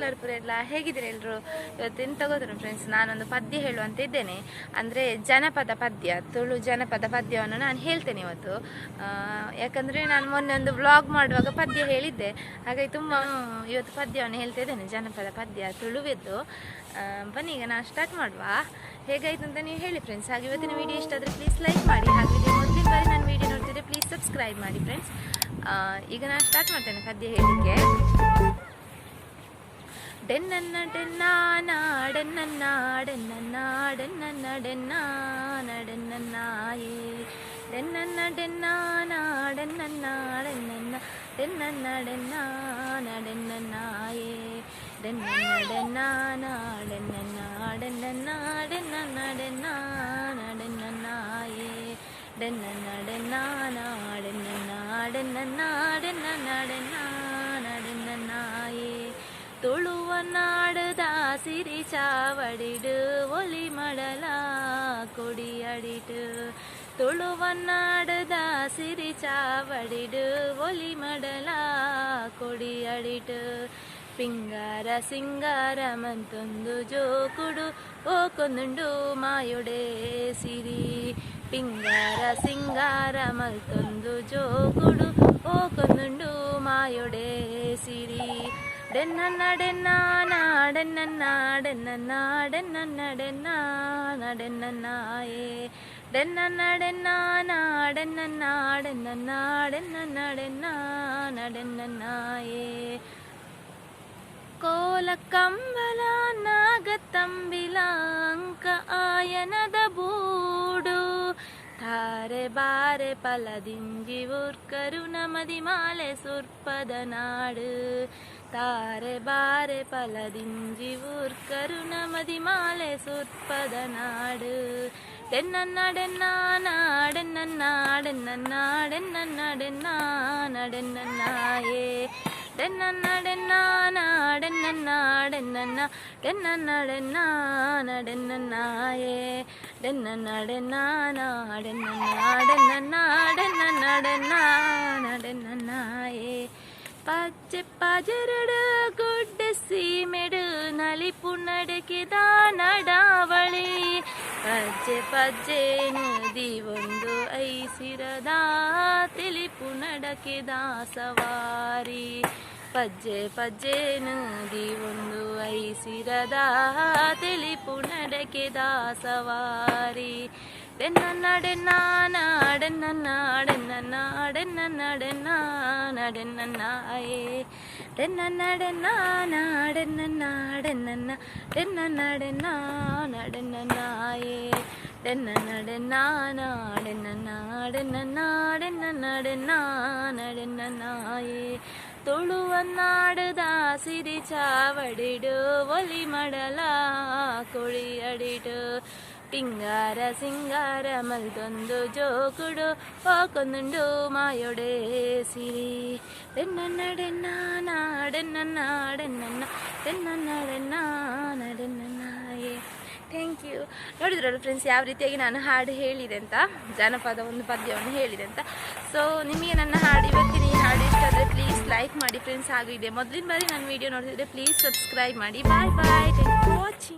ನಮಸ್ಕಾರ ಪುರ ಎಲ್ಲ ಹೇಗಿದ್ದೀರಿ ಎಲ್ಲರೂ. ಇವತ್ತಿನ ತಗೋತೀನಿ ಫ್ರೆಂಡ್ಸ್, ನಾನೊಂದು ಪದ್ಯ ಹೇಳುವಂತ ಇದ್ದೇನೆ. ಅಂದರೆ ಜನಪದ ಪದ್ಯ, ತುಳು ಜನಪದ ಪದ್ಯವನ್ನು ನಾನು ಹೇಳ್ತೇನೆ ಇವತ್ತು. ಯಾಕಂದರೆ ನಾನು ಮೊನ್ನೆ ಒಂದು ವ್ಲಾಗ್ ಮಾಡುವಾಗ ಪದ್ಯ ಹೇಳಿದ್ದೆ, ಹಾಗಾಗಿ ತುಂಬ ಇವತ್ತು ಪದ್ಯವನ್ನು ಹೇಳ್ತಾ ಇದ್ದೇನೆ, ಜನಪದ ಪದ್ಯ ತುಳುವಿದ್ದು. ಬನ್ನಿ ಈಗ ನಾನು ಸ್ಟಾರ್ಟ್ ಮಾಡುವ. ಹೇಗಾಯ್ತು ಅಂತ ನೀವು ಹೇಳಿ ಫ್ರೆಂಡ್ಸ್. ಹಾಗೆ ಇವತ್ತಿನ ವೀಡಿಯೋ ಇಷ್ಟ ಆದರೆ ಪ್ಲೀಸ್ ಲೈಕ್ ಮಾಡಿ. ಹಾಗೆ ಮೊದಲಿನ ಬಾರಿ ನಾನು ವೀಡಿಯೋ ನೋಡ್ತಿದ್ದೆ ಪ್ಲೀಸ್ ಸಬ್ಸ್ಕ್ರೈಬ್ ಮಾಡಿ ಫ್ರೆಂಡ್ಸ್. ಈಗ ನಾನು ಸ್ಟಾರ್ಟ್ ಮಾಡ್ತೇನೆ ಪದ್ಯ ಹೇಳಿಕೆ. ಡೆನ್ನನ್ನ ಡೆನ್ನಾನ ಡೆನ್ನನ್ನ ಡೆನ್ನನ್ನ ಡೆನ್ನನ್ನ ಡೆನ್ನಾನ ಡೆನ್ನನ್ನಾಯೇ ಡೆನ್ನನ್ನ ಡೆನ್ನಾನ ಡೆನ್ನನ್ನ ಡೆನ್ನನ್ನ ಡೆನ್ನನ್ನ ಡೆನ್ನಾನ ಡೆನ್ನನ್ನಾಯೇ ಡೆನ್ನನ್ನ ಡೆನ್ನಾನ ಡೆನ್ನನ್ನ ಡೆನ್ನನ್ನ ಡೆನ್ನನ್ನ ಡೆನ್ನಾನ ಡೆನ್ನನ್ನಾಯೇ ಡೆನ್ನನ್ನ ಡೆನ್ನಾನ ಡೆನ್ನನ್ನ ಡೆನ್ನನ್ನ ಡೆನ್ನನ್ನ ಡೆನ್ನಾನ ಡೆನ್ನನ್ನಾಯೇ ತುಳುವ ನಾಡದ ಸಿರಿ ಚಾವಡಿಡು ಒಲಿ ಮಡಲ ಕೊಡಿಯಡಿಡು ತುಳುವ ನಾಡದ ಸಿರಿ ಚಾವಡಿಡು ಒಲಿ ಮಡಲ ಕೊಡಿಯಡಿಡು ಪಿಂಗಾರ ಸಿಂಗಾರ ಮಂತೊಂದು ಜೋಕುಡು ಓಕೊಂದುಂಡು ಮಾಯೊಡೆ ಸಿರಿ ಪಿಂಗಾರ ಸಿಂಗಾರ ಮಲ್ತೊಂದು ಜೋಕುಡು ಓಕೊಂದುಂಡು ಮಾಯೊಡೆ ಸಿರಿ ಡೆನ್ನನ್ನ ಡೆನ್ನಾನ ಡೆನ್ನನ್ನ ಡೆನ್ನನ್ನ ಡೆನ್ನನ್ನ ಡೆನ್ನಾನ ಡೆನ್ನನ್ನಾಯೇ ಡೆನ್ನನ್ನ ಡೆನ್ನಾನ ಡೆನ್ನನ್ನ ಡೆನ್ನನ್ನ ಡೆನ್ನನ್ನ ಡೆನ್ನಾನ ಡೆನ್ನನ್ನಾಯೇ ಕೋಲ ಕಂಬಲ ನಾಗತಂಬಿಲ ಅಂಕ ಆಯನದ ಬೂಡು ತಾರೆ ಬಾರೆ ಪಲದಿಂಜಿ ಊರ್ಕರು ನಮದಿ ಮಾಲೆ ಸುರ್ಪದ ನಾಡು ತಾರೆ ಬಾರೆ ಪಲದಿಂಜಿ ಊರ್ಕರು ನಮದಿ ಮಾಲೆ ಸುರ್ಪದ ನಾಡು ಡೆನ್ನನ್ನ ಡೆನ್ನಾನ ಡೆನ್ನನ್ನ ಡೆನ್ನನ್ನ ಡೆನ್ನನ್ನ ಡೆನ್ನಾನ ಡೆನ್ನನ್ನಾಯೇ ಡೆನ್ನನ್ನ ಡೆನ್ನಾನ ಡೆನ್ನನ್ನ ಡೆನ್ನನ್ನ ಡೆನ್ನನ್ನ ಡೆನ್ನಾನ ಡೆನ್ನನ್ನಾಯೇ ಡೆನ್ನನ್ನ ಡೆನ್ನಾನ ಡೆನ್ನನ್ನ ಡೆನ್ನನ್ನ ಡೆನ್ನನ್ನ ಡೆನ್ನಾನ ಡೆನ್ನನ್ನಾಯೇ ಪಚ್ಚೆ ಪಜರಡು ಗುಡ್ಡ ಸೀಮೆಡು ನಲಿಪು ನಡಕಿದ ನಡಾವಳಿ ಪಜ್ಜೆ ಪಜ್ಜೆ ನದಿ ಒಂದು ಐಸಿರದ ತಿಳಿಪು ನಡಕಿದ ಸವಾರಿ ಪಜ್ಜೆ ಪಜ್ಜೆ ನದಿ ಒಂದು ಐಸಿರದ ತಿಳಿಪು ನಡಕಿದ ಸವಾರಿ ಡೆನ್ನನ್ನ ಡೆನ್ನಾನ ಡೆನ್ನನ್ನ ಡೆನ್ನನ್ನ ಡೆನ್ನನ್ನ ಡೆನ್ನಾನ ಡೆನ್ನನ್ನಾಯೇ ಡೆನ್ನನ್ನ ಡೆನ್ನಾನ ಡೆನ್ನನ್ನ ಡೆನ್ನನ್ನ ಡೆನ್ನನ್ನ ಡೆನ್ನಾನ ಡೆನ್ನನ್ನಾಯೇ ಡೆನ್ನನ್ನ ಡೆನ್ನಾನ ಡೆನ್ನನ್ನ ಡೆನ್ನನ್ನ ಡೆನ್ನನ್ನ ಡೆನ್ನಾನ ಡೆನ್ನನ್ನಾಯೇ ತುಳುವ ನಾಡದ ಸಿರಿ ಚಾವಡಿಡು ಒಲಿ ಮಡಲ ಕೊಳಿಯಡಿಡು ಪಿಂಗಾರ ಸಿಂಗಾರ ಮಲ್ದೊಂದು ಜೋಕುಡು ಹೋಕೊಂದುಂಡು ಮಾಯೊಡೆ ಸಿರಿ ಡೆನ್ನನ್ನ ಡೆನ್ನಾನ ಡೆನ್ನನ್ನ ಡೆನ್ನನ್ನ ಡೆನ್ನನ್ನ ಡೆನ್ನಾನ ಡೆನ್ನನ್ನಾಯೇ. Thank you. ನೋಡಿದ್ರಲ್ಲ ಫ್ರೆಂಡ್ಸ್ ಯಾವ ರೀತಿಯಾಗಿ ನಾನು ಹಾಡು ಹೇಳಿದೆ ಅಂತ, ಜನಪದ ಒಂದು ಪದ್ಯವನ್ನು ಹೇಳಿದೆ ಅಂತ. ಸೊ ನಿಮಗೆ ನನ್ನ ಹಾಡು ಇವತ್ತಿನ ಈ ಹಾಡು ಇಷ್ಟ ಆದರೆ ಪ್ಲೀಸ್ ಲೈಕ್ ಮಾಡಿ ಫ್ರೆಂಡ್ಸ್. ಹಾಗೂ ಇದೆ ಮೊದಲಿನ ಬಾರಿ ನಾನು ವೀಡಿಯೋ ನೋಡ್ತಿದ್ದೆ ಪ್ಲೀಸ್ ಸಬ್ಸ್ಕ್ರೈಬ್ ಮಾಡಿ. ಬಾಯ್ ಬಾಯ್.